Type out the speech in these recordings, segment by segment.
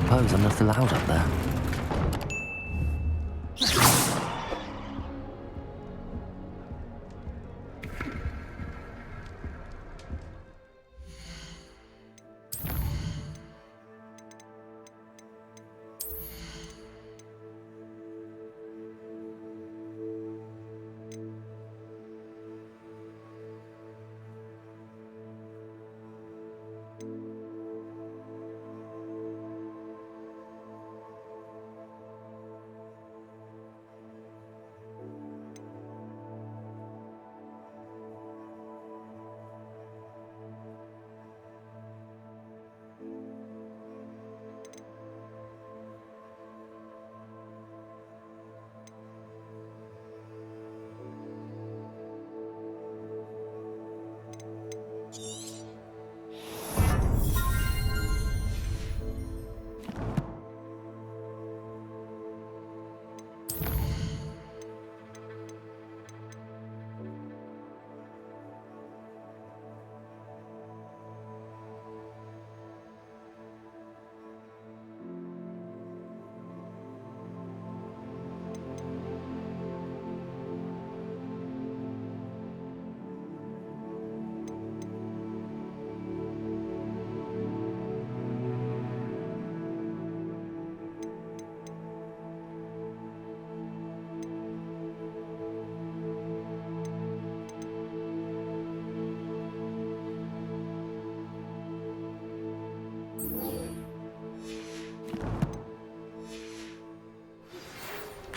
suppose I'm not allowed up there.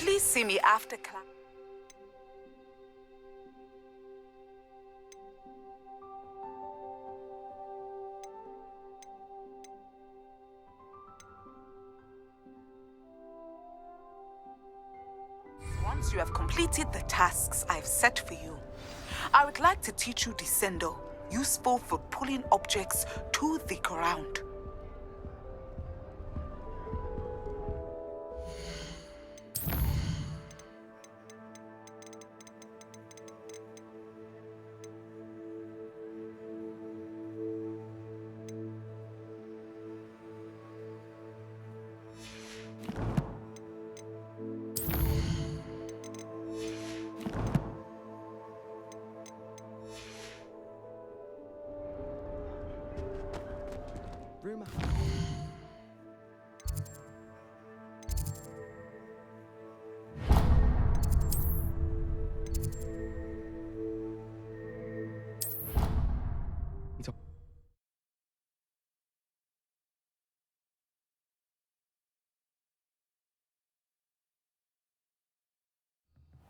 Please see me after class. Once you have completed the tasks I've set for you, I would like to teach you Descendo, useful for pulling objects to the ground.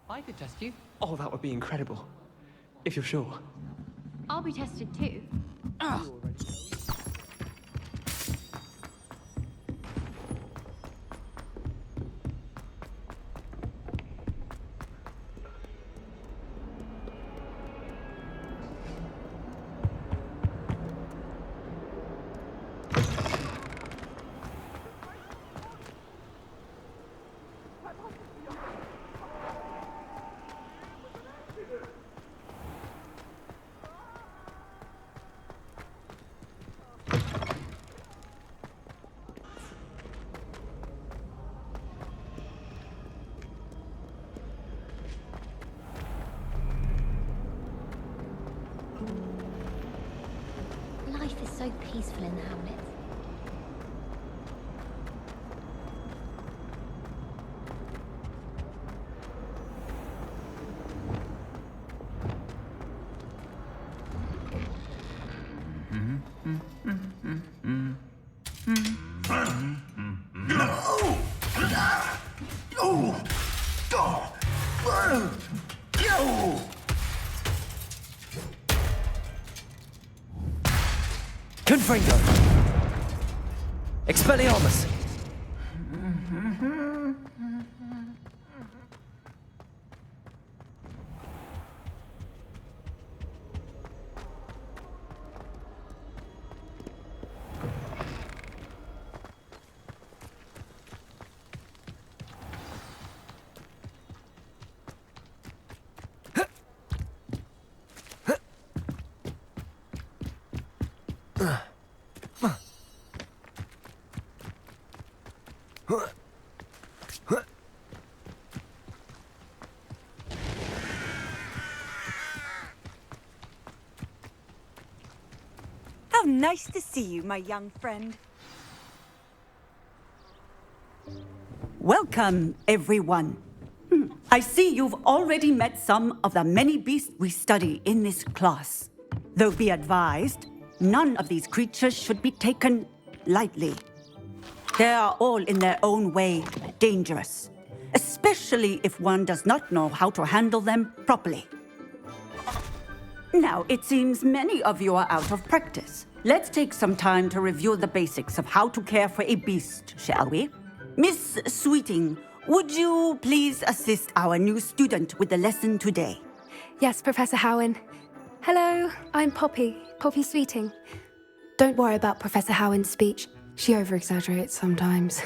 I could test you. Oh, that would be incredible. If you're sure. I'll be tested too. Life is so peaceful in the hamlet. Confringo! Expelliarmus! How nice to see you, my young friend. Welcome, everyone. I see you've already met some of the many beasts we study in this class. Though be advised, none of these creatures should be taken lightly. They are all in their own way dangerous, especially if one does not know how to handle them properly. Now, it seems many of you are out of practice. Let's take some time to review the basics of how to care for a beast, shall we? Miss Sweeting, would you please assist our new student with the lesson today? Yes, Professor Howen. Hello, I'm Poppy Sweeting. Don't worry about Professor Howen's speech. She over-exaggerates sometimes.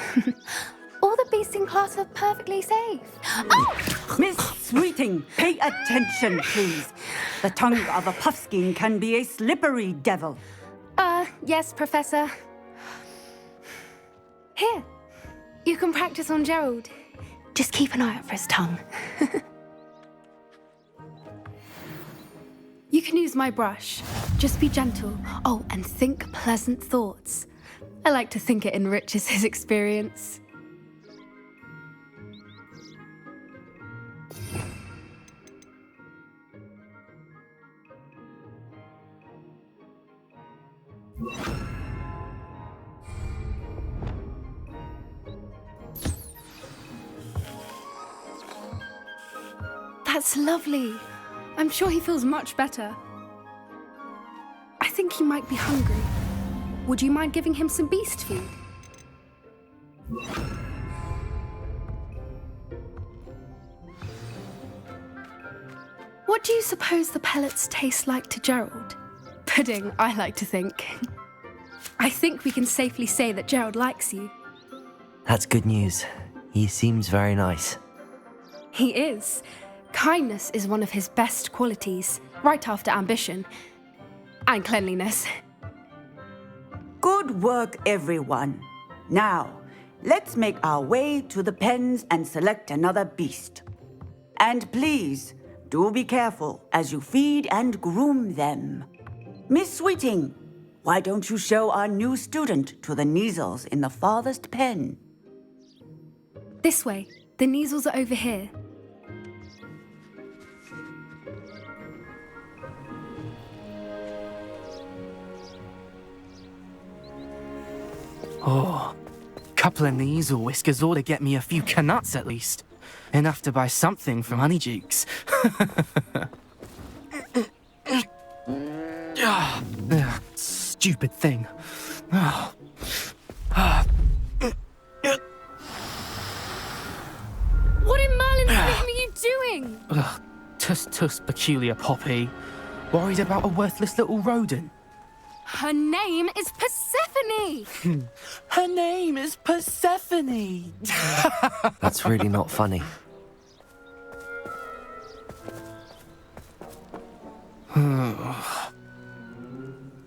All the beasts in class are perfectly safe. Oh! Miss Sweeting, pay attention, please. The tongue of a puffskein can be a slippery devil. Yes, Professor. Here, you can practice on Gerald. Just keep an eye out for his tongue. You can use my brush. Just be gentle. Oh, and think pleasant thoughts. I like to think it enriches his experience. That's lovely. I'm sure he feels much better. I think he might be hungry. Would you mind giving him some beast food? What do you suppose the pellets taste like to Gerald? Pudding, I like to think. I think we can safely say that Gerald likes you. That's good news. He seems very nice. He is. Kindness is one of his best qualities, right after ambition. And cleanliness. Good work, everyone. Now, let's make our way to the pens and select another beast. And please, do be careful as you feed and groom them. Miss Sweeting, why don't you show our new student to the Neasels in the farthest pen? This way. The Neasels are over here. Oh, couple of Neasel whiskers ought to get me a few canuts at least. Enough to buy something from Honeydukes. Stupid thing. What in Merlin's name are you doing? Tuss, peculiar Poppy. Worried about a worthless little rodent. Her name is Persephone! Her name is Persephone! That's really not funny.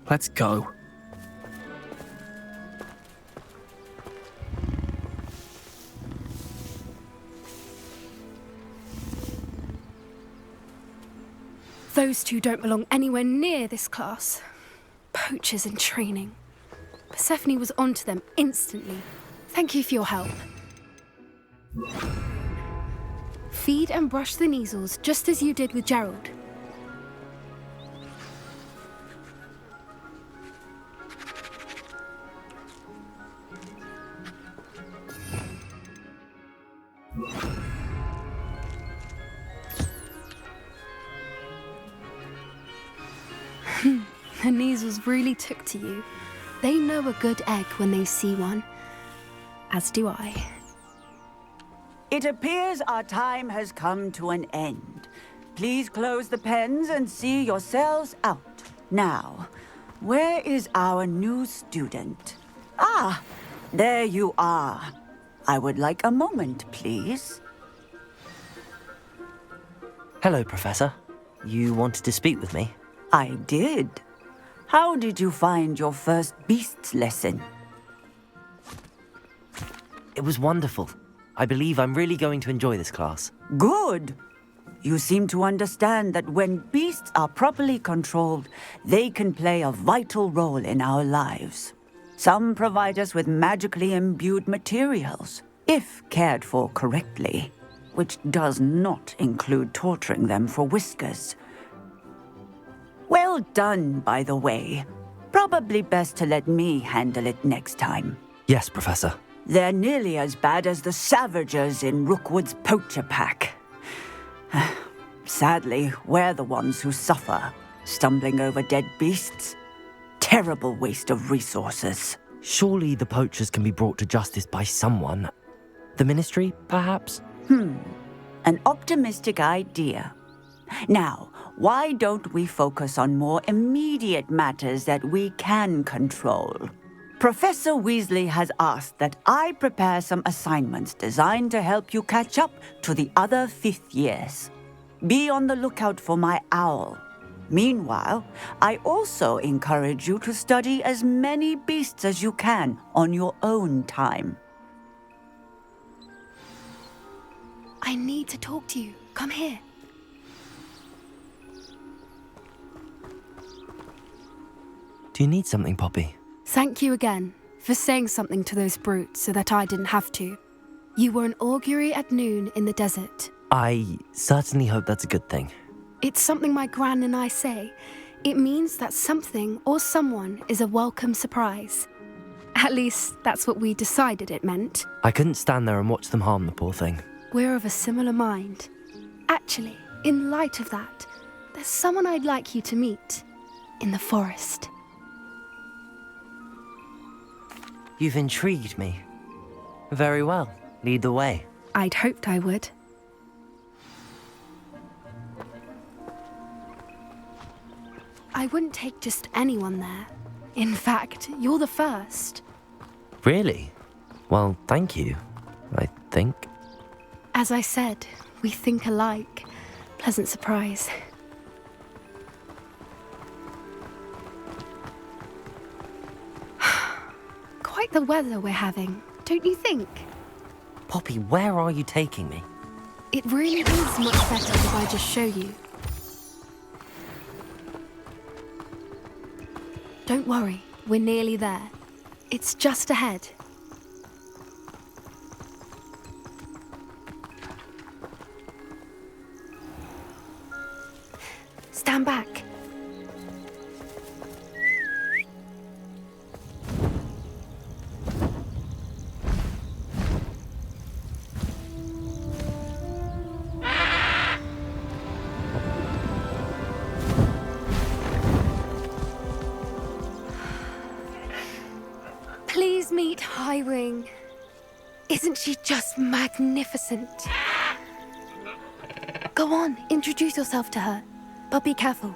Let's go. Those two don't belong anywhere near this class. Poachers in training. Persephone was onto them instantly. Thank you for your help. Feed and brush the Neasels just as you did with Gerald. The Neasels really took to you. They know a good egg when they see one. As do I. It appears our time has come to an end. Please close the pens and see yourselves out. Now, where is our new student? Ah, there you are. I would like a moment, please. Hello, Professor. You wanted to speak with me? I did. How did you find your first beasts lesson? It It was wonderful. I believe I'm really going to enjoy this class. Good. You seem to understand that when beasts are properly controlled, they can play a vital role in our lives. Some provide us with magically imbued materials, if cared for correctly, which does not include torturing them for whiskers. Well done, by the way. Probably best to let me handle it next time. Yes, Professor. They're nearly as bad as the Savagers in Rookwood's poacher pack. Sadly, we're the ones who suffer, stumbling over dead beasts. Terrible waste of resources. Surely the poachers can be brought to justice by someone. The Ministry, perhaps? An optimistic idea. Now, why don't we focus on more immediate matters that we can control? Professor Weasley has asked that I prepare some assignments designed to help you catch up to the other fifth years. Be on the lookout for my owl. Meanwhile, I also encourage you to study as many beasts as you can on your own time. I need to talk to you. Come here. Do you need something, Poppy? Thank you again for saying something to those brutes so that I didn't have to. You were an augury at noon in the desert. I certainly hope that's a good thing. It's something my gran and I say. It means that something or someone is a welcome surprise. At least, that's what we decided it meant. I couldn't stand there and watch them harm the poor thing. We're of a similar mind. Actually, in light of that, there's someone I'd like you to meet. In the forest. You've intrigued me. Very well. Lead the way. I'd hoped I would. I wouldn't take just anyone there. In fact, you're the first. Really? Well, thank you, I think. As I said, we think alike. Pleasant surprise. Quite the weather we're having, don't you think? Poppy, where are you taking me? It really is much better if I just show you. Don't worry, we're nearly there. It's just ahead. Stand back. Please meet Highwing. Isn't she just magnificent? Go on, introduce yourself to her. But be careful.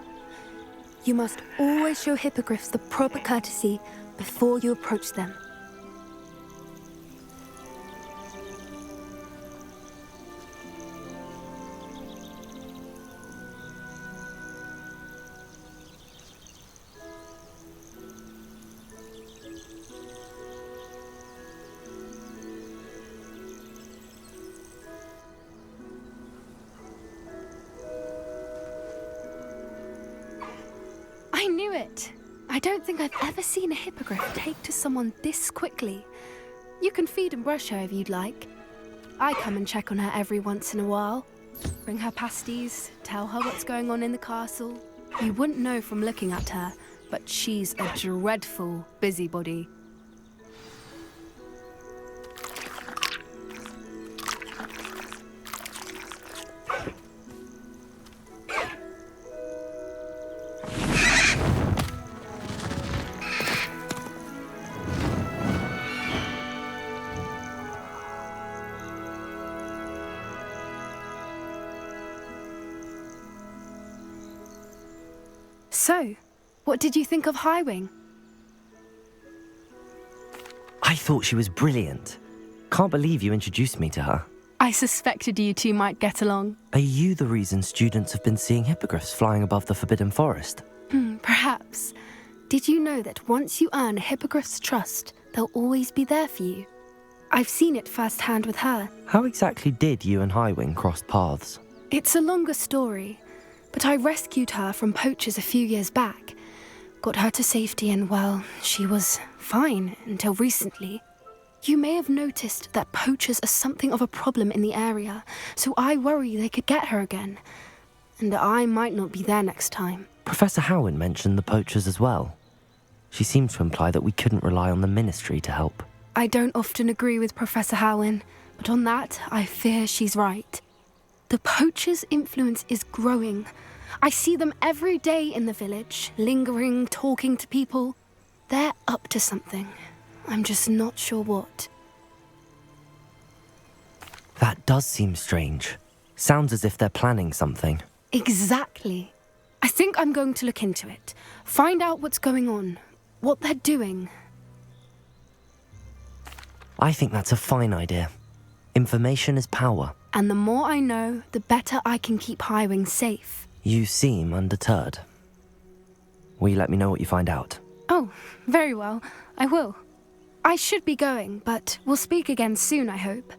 You must always show hippogriffs the proper courtesy before you approach them. I knew it! I don't think I've ever seen a hippogriff take to someone this quickly. You can feed and brush her if you'd like. I come and check on her every once in a while. Bring her pasties, tell her what's going on in the castle. You wouldn't know from looking at her, but she's a dreadful busybody. So, what did you think of Highwing? I thought she was brilliant. Can't believe you introduced me to her. I suspected you two might get along. Are you the reason students have been seeing hippogriffs flying above the Forbidden Forest? Perhaps. Did you know that once you earn a hippogriff's trust, they'll always be there for you? I've seen it firsthand with her. How exactly did you and Highwing cross paths? It's a longer story, but I rescued her from poachers a few years back. Got her to safety and, well, she was fine until recently. You may have noticed that poachers are something of a problem in the area, so I worry they could get her again. And I might not be there next time. Professor Howen mentioned the poachers as well. She seemed to imply that we couldn't rely on the Ministry to help. I don't often agree with Professor Howen, but on that, I fear she's right. The poachers' influence is growing. I see them every day in the village, lingering, talking to people. They're up to something. I'm just not sure what. That does seem strange. Sounds as if they're planning something. Exactly. I think I'm going to look into it. Find out what's going on, what they're doing. I think that's a fine idea. Information is power. And the more I know, the better I can keep Highwing safe. You seem undeterred. Will you let me know what you find out? Oh, very well. I will. I should be going, but we'll speak again soon, I hope.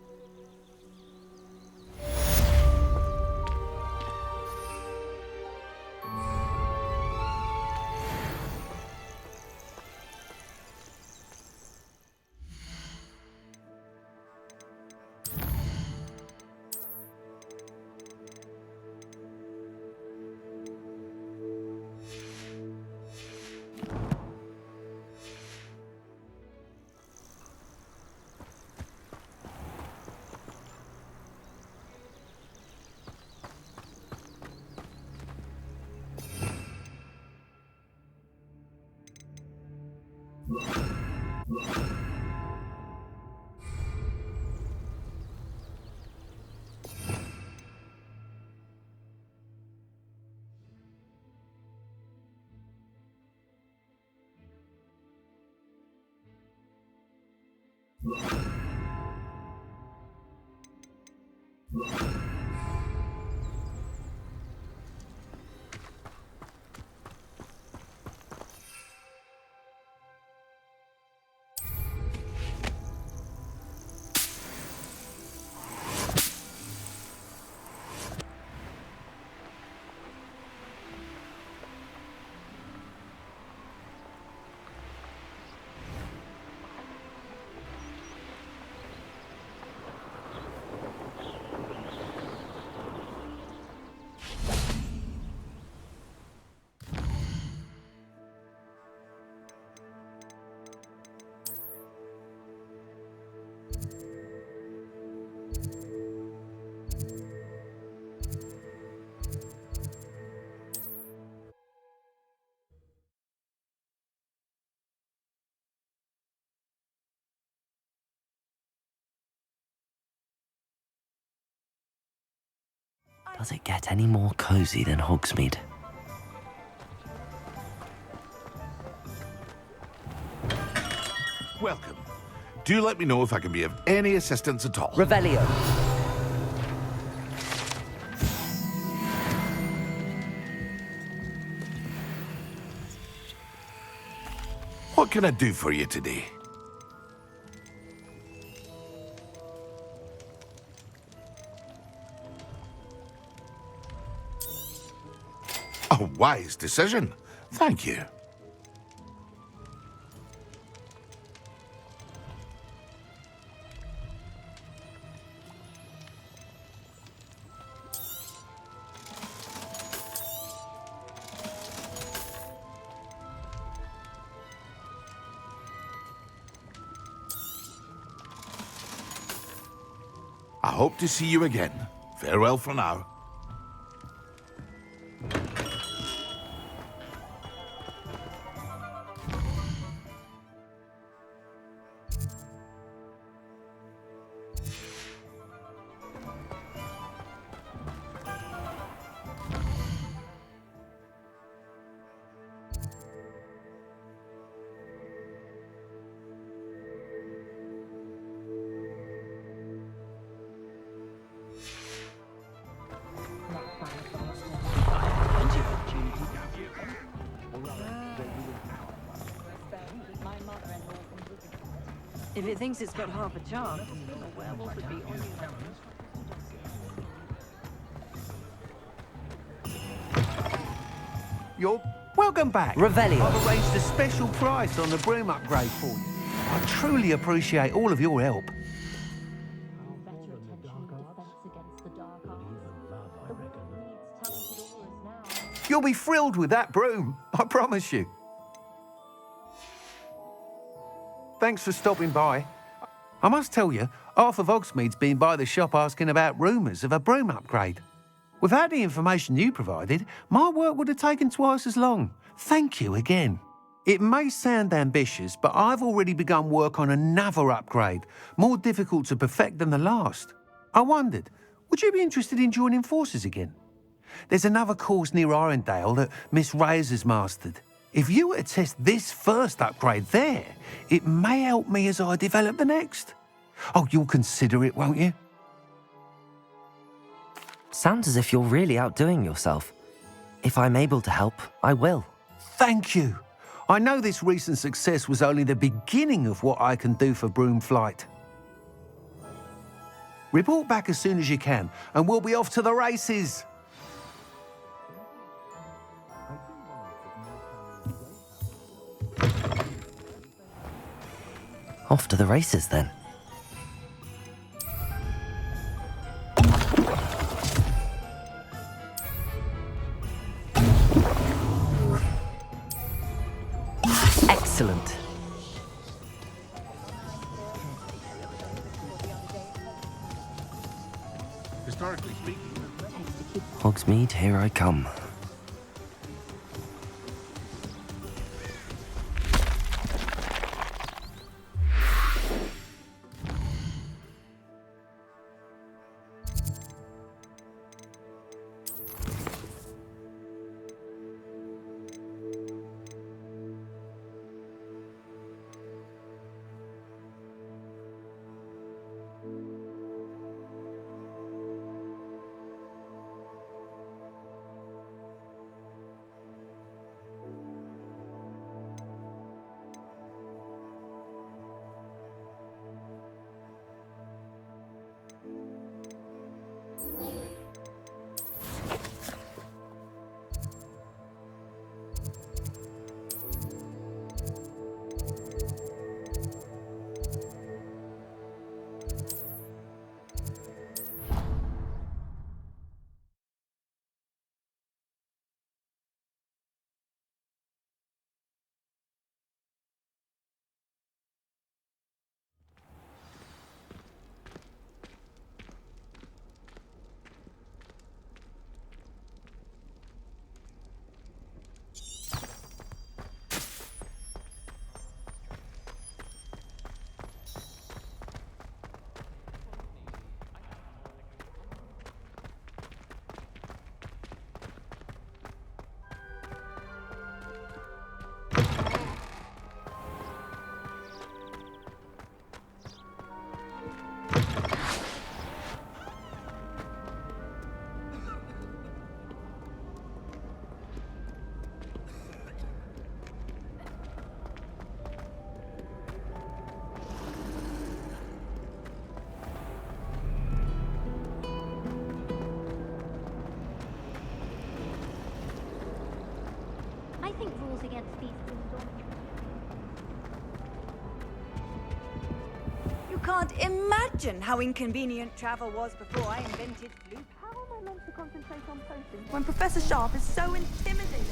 Does it get any more cozy than Hogsmeade? Welcome. Do let me know if I can be of any assistance at all. Revelio. What can I do for you today? A wise decision. Thank you. I hope to see you again. Farewell for now. If it thinks it's got half a chance, a werewolf would be on you. You're welcome back. Revelio. I've arranged a special price on the broom upgrade for you. I truly appreciate all of your help. You'll be thrilled with that broom, I promise you. Thanks for stopping by. I must tell you, half of Hogsmeade's been by the shop asking about rumours of a broom upgrade. Without the information you provided, my work would have taken twice as long. Thank you again. It may sound ambitious, but I've already begun work on another upgrade, more difficult to perfect than the last. I wondered, would you be interested in joining forces again? There's another course near Irondale that Miss Reyes has mastered. If you were to test this first upgrade there, it may help me as I develop the next. Oh, you'll consider it, won't you? Sounds as if you're really outdoing yourself. If I'm able to help, I will. Thank you. I know this recent success was only the beginning of what I can do for Broom Flight. Report back as soon as you can, and we'll be off to the races. Off to the races, then. Excellent. Historically speaking. Hogsmeade, here I come. I think rules against these things don't. You can't imagine how inconvenient travel was before I invented Loop. How am I meant to concentrate on posting when Professor Sharp is so intimidating?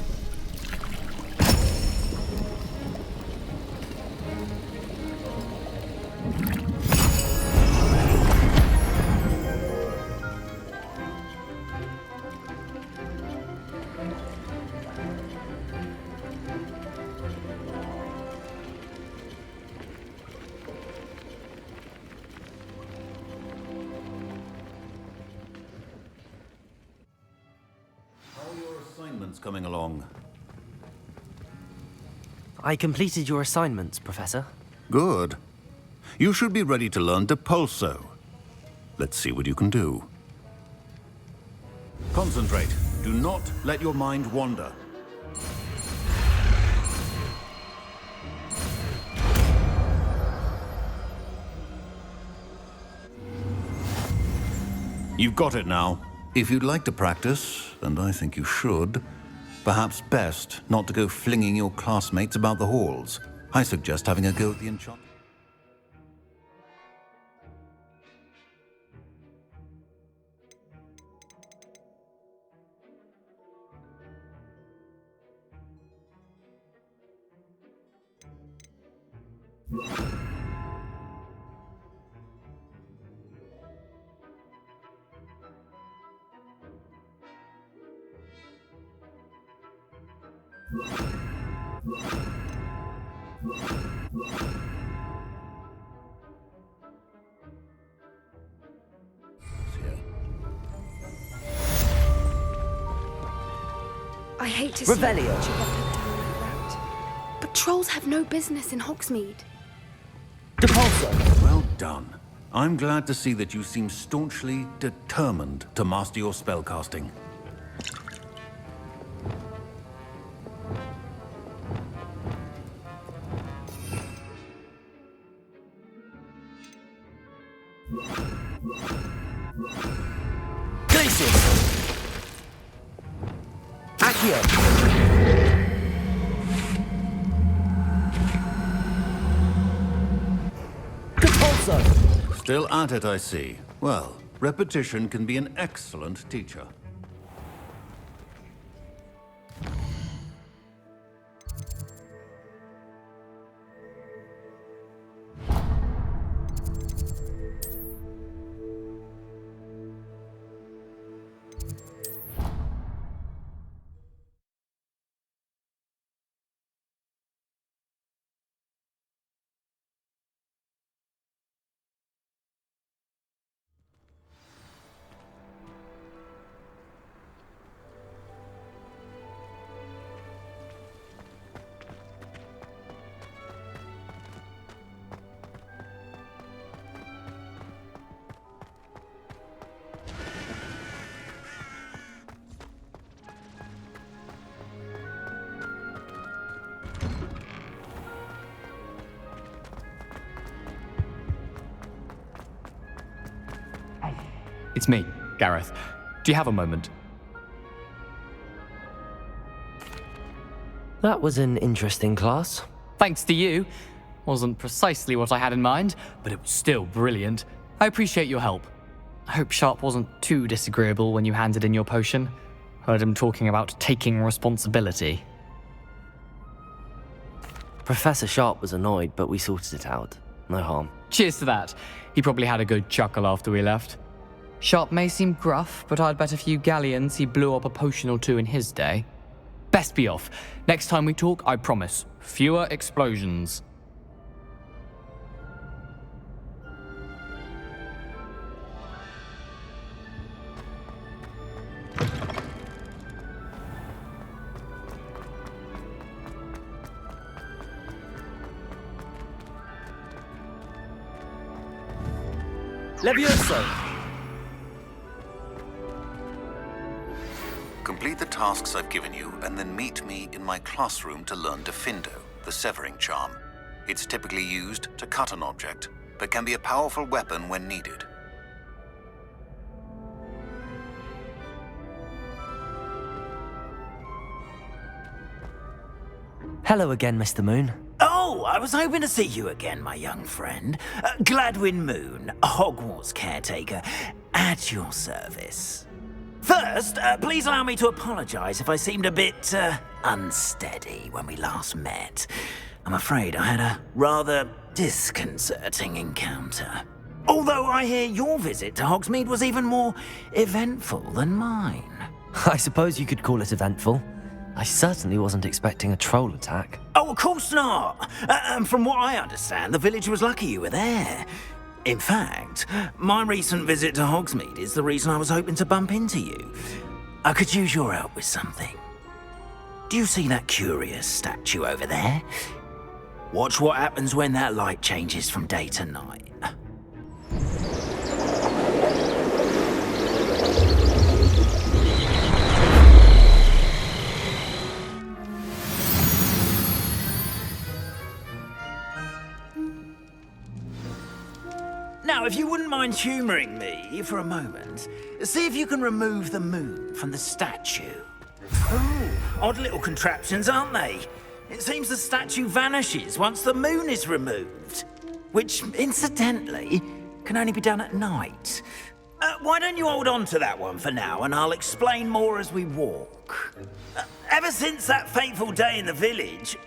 Coming along. I completed your assignments, Professor. Good. You should be ready to learn Depulso. Let's see what you can do. Concentrate. Do not let your mind wander. You've got it now. If you'd like to practice, and I think you should, perhaps best not to go flinging your classmates about the halls. I suggest having a go at the enchant. I hate to see Revelio. you get down that route. But trolls have no business in Hogsmeade. Depulso. Well done. I'm glad to see that you seem staunchly determined to master your spellcasting. Glacius. Accio. Depulso. Still at it, I see. Well, repetition can be an excellent teacher. It's me, Gareth. Do you have a moment? That was an interesting class. Thanks to you. Wasn't precisely what I had in mind, but it was still brilliant. I appreciate your help. I hope Sharp wasn't too disagreeable when you handed in your potion. Heard him talking about taking responsibility. Professor Sharp was annoyed, but we sorted it out. No harm. Cheers to that. He probably had a good chuckle after we left. Sharp may seem gruff, but I'd bet a few galleons he blew up a potion or two in his day. Best be off. Next time we talk, I promise, fewer explosions. Levioso. Complete the tasks I've given you, and then meet me in my classroom to learn Defindo, the severing charm. It's typically used to cut an object, but can be a powerful weapon when needed. Hello again, Mr. Moon. Oh, I was hoping to see you again, my young friend. Gladwin Moon, Hogwarts caretaker, at your service. First, please allow me to apologize if I seemed a bit, unsteady when we last met. I'm afraid I had a rather disconcerting encounter. Although I hear your visit to Hogsmeade was even more eventful than mine. I suppose you could call it eventful. I certainly wasn't expecting a troll attack. Oh, of course not. And from what I understand, the village was lucky you were there. In fact, my recent visit to Hogsmeade is the reason I was hoping to bump into you. I could use your help with something. Do you see that curious statue over there? Watch what happens when that light changes from day to night. Now, if you wouldn't mind humouring me for a moment, see if you can remove the moon from the statue. Ooh, odd little contraptions, aren't they? It seems the statue vanishes once the moon is removed, which, incidentally, can only be done at night. Why don't you hold on to that one for now, and I'll explain more as we walk. Ever since that fateful day in the village,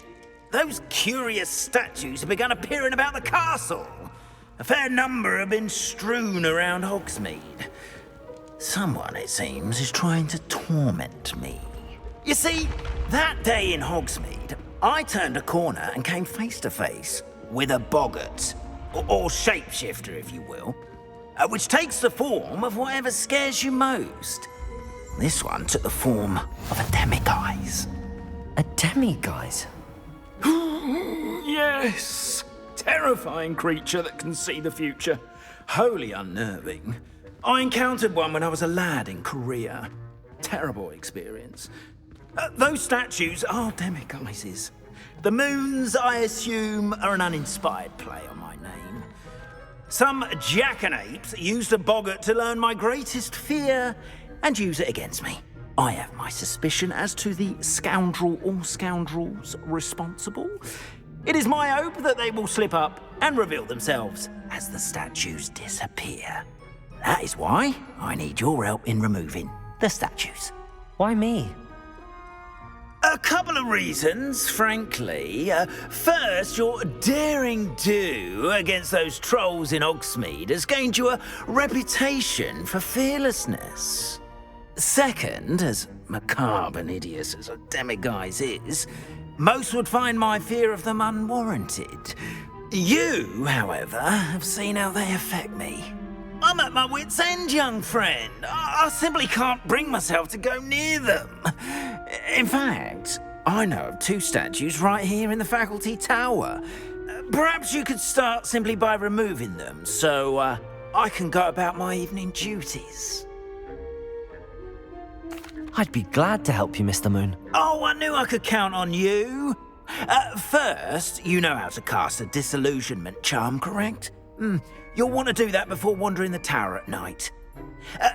those curious statues have begun appearing about the castle. A fair number have been strewn around Hogsmeade. Someone, it seems, is trying to torment me. You see, that day in Hogsmeade, I turned a corner and came face to face with a boggart, or shapeshifter, if you will, which takes the form of whatever scares you most. This one took the form of a demiguise. A demiguise? Yes! Terrifying creature that can see the future. Wholly unnerving. I encountered one when I was a lad in Korea. Terrible experience. Those statues are demiguises. The moons, I assume, are an uninspired play on my name. Some jackanapes used a boggart to learn my greatest fear and use it against me. I have my suspicion as to the scoundrel or scoundrels responsible. It is my hope that they will slip up and reveal themselves as the statues disappear. That is why I need your help in removing the statues. Why me? A couple of reasons, frankly. First, your daring do against those trolls in Hogsmeade has gained you a reputation for fearlessness. Second, as macabre and hideous as a demiguise is, most would find my fear of them unwarranted. You, however, have seen how they affect me. I'm at my wit's end, young friend. I simply can't bring myself to go near them. In fact, I know of 2 statues right here in the faculty tower. Perhaps you could start simply by removing them, so I can go about my evening duties. I'd be glad to help you, Mr. Moon. Oh, I knew I could count on you. First, you know how to cast a disillusionment charm, correct? You'll want to do that before wandering the tower at night.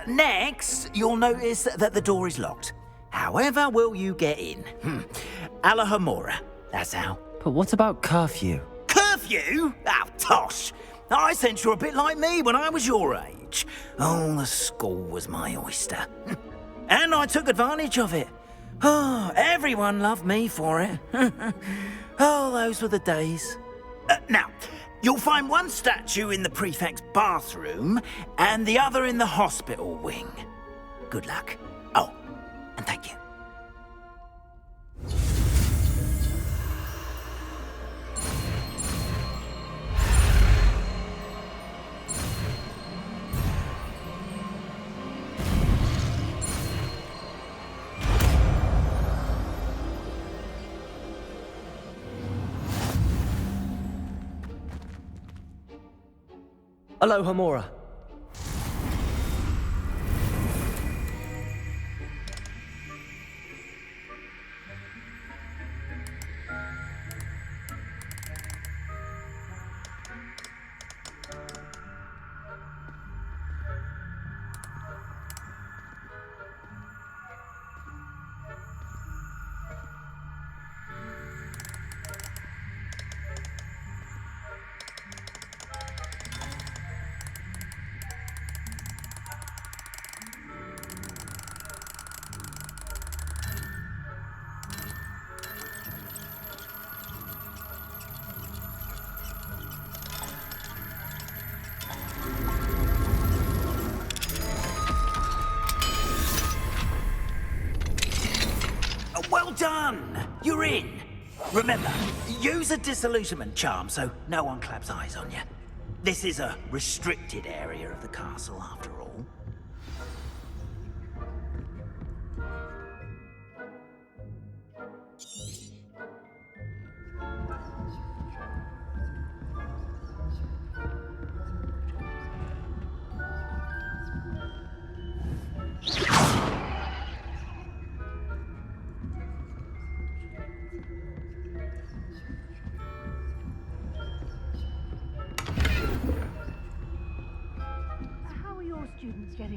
Next, you'll notice that the door is locked. However will you get in? Alahomora, that's how. But what about curfew? Curfew? Oh, tosh. I sense you're a bit like me when I was your age. Oh, the school was my oyster. And I took advantage of it. Oh, everyone loved me for it. Oh, those were the days. Now, you'll find one statue in the prefect's bathroom and the other in the hospital wing. Good luck. Oh, and thank you. Aloha, Mora. Well done! You're in. Remember, use a disillusionment charm so no one claps eyes on you. This is a restricted area of the castle, after all.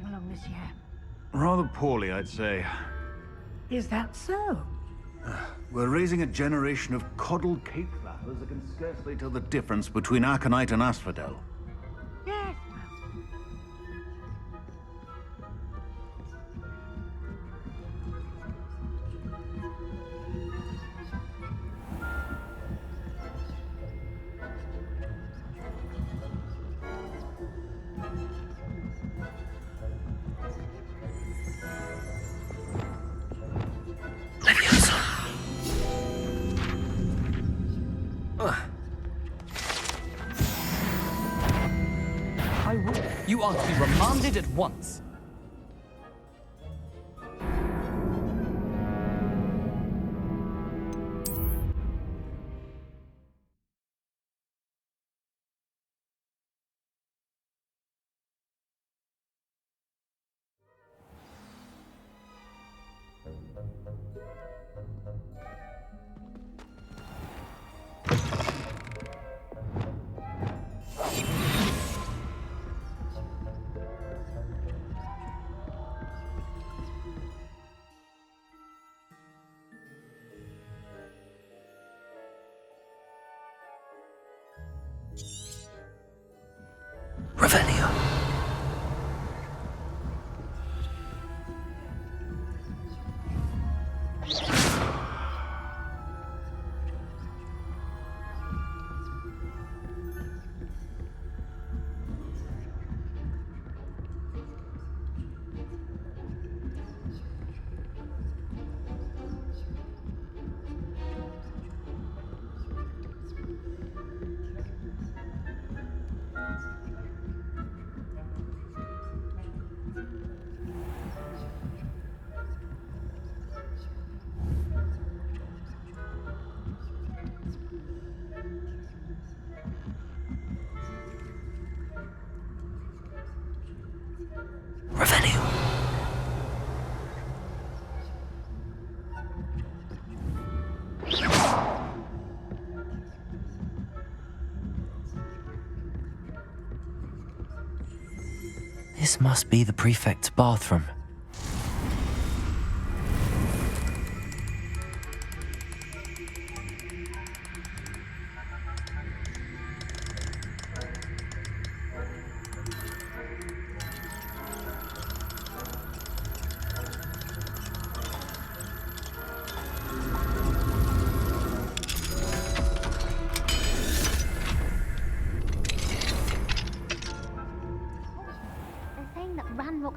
getting along this year? Rather poorly, I'd say. Is that so? We're raising a generation of coddled cape flappers that can scarcely tell the difference between aconite and asphodel. Yes. You are to be remanded at once. This must be the prefect's bathroom.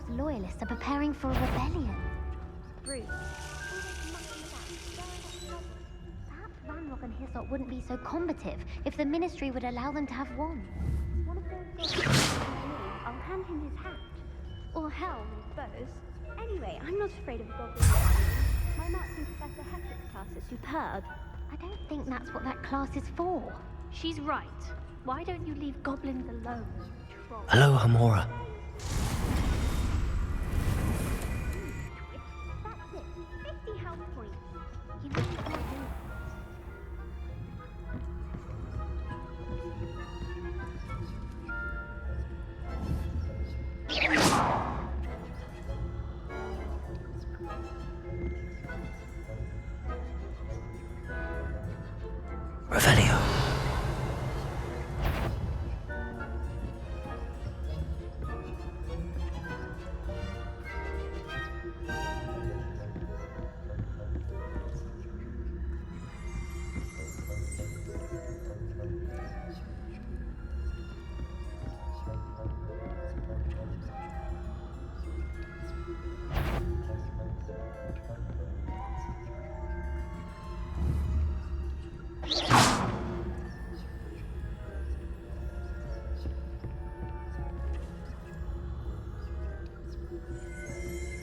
Loyalists are preparing for a rebellion. Bruce. Perhaps Ranrock and Hyssop wouldn't be so combative if the Ministry would allow them to have one. One of those guys. I'll hand him his hat. Or helm, I suppose. Anyway, I'm not afraid of a goblin. My marks in Professor HyperX class are superb. I don't think that's what that class is for. She's right. Why don't you leave goblins alone, troll? Hello, Hamora. That's it. 50 health points. You know you can't do Revelio.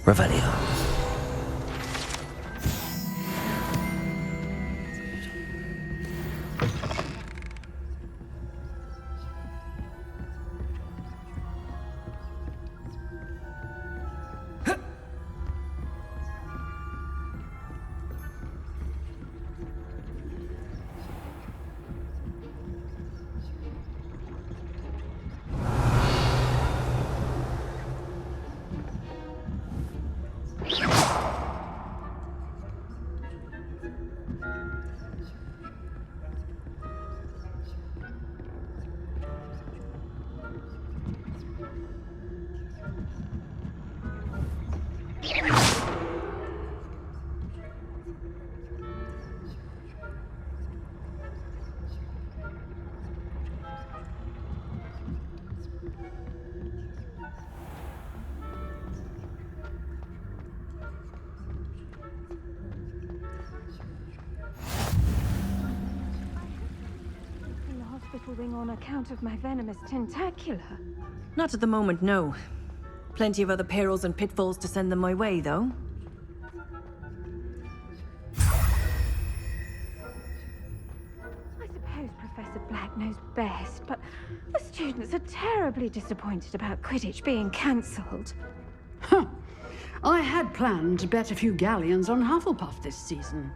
Revelio. little wing on account of my venomous tentacula. Not at the moment, no. Plenty of other perils and pitfalls to send them my way, though. I suppose Professor Black knows best, but the students are terribly disappointed about Quidditch being cancelled. Huh. I had planned to bet a few galleons on Hufflepuff this season.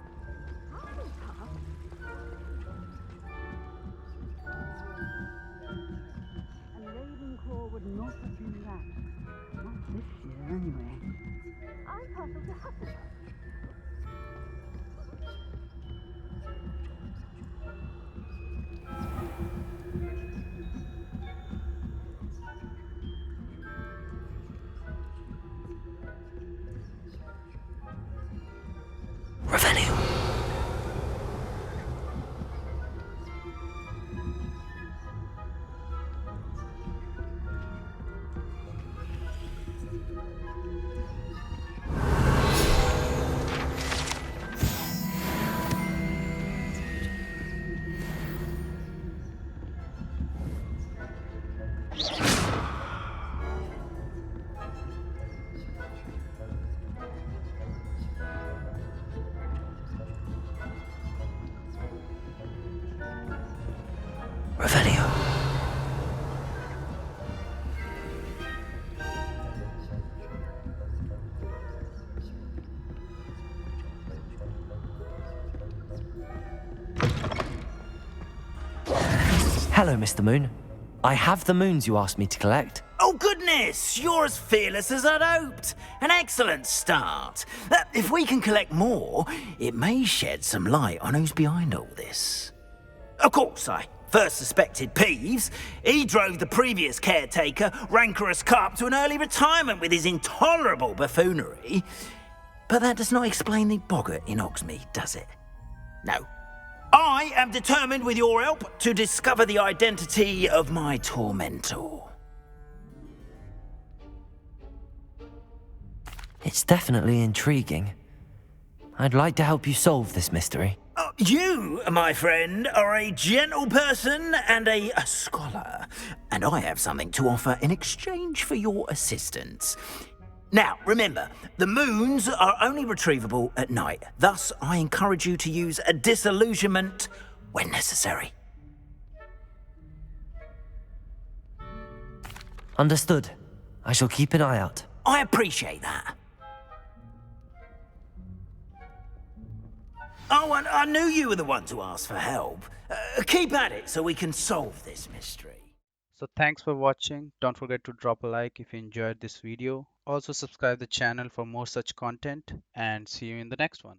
I'm partial to Hufflepuff. Revelio. Revelio. Hello, Mr. Moon. I have the moons you asked me to collect. Oh, goodness! You're as fearless as I'd hoped. An excellent start. If we can collect more, it may shed some light on who's behind all this. Of course, I first suspected Peeves. He drove the previous caretaker, Rancorous Carp, to an early retirement with his intolerable buffoonery. But that does not explain the boggart in Hogsmeade, does it? No. I am determined, with your help, to discover the identity of my tormentor. It's definitely intriguing. I'd like to help you solve this mystery. You, my friend, are a gentle person and a scholar, and I have something to offer in exchange for your assistance. Now, remember, the moons are only retrievable at night. Thus, I encourage you to use a disillusionment when necessary. Understood. I shall keep an eye out. I appreciate that. Oh, and I knew you were the one to ask for help. Keep at it so we can solve this mystery. So thanks for watching. Don't forget to drop a like if you enjoyed this video. Also subscribe the channel for more such content, and see you in the next one.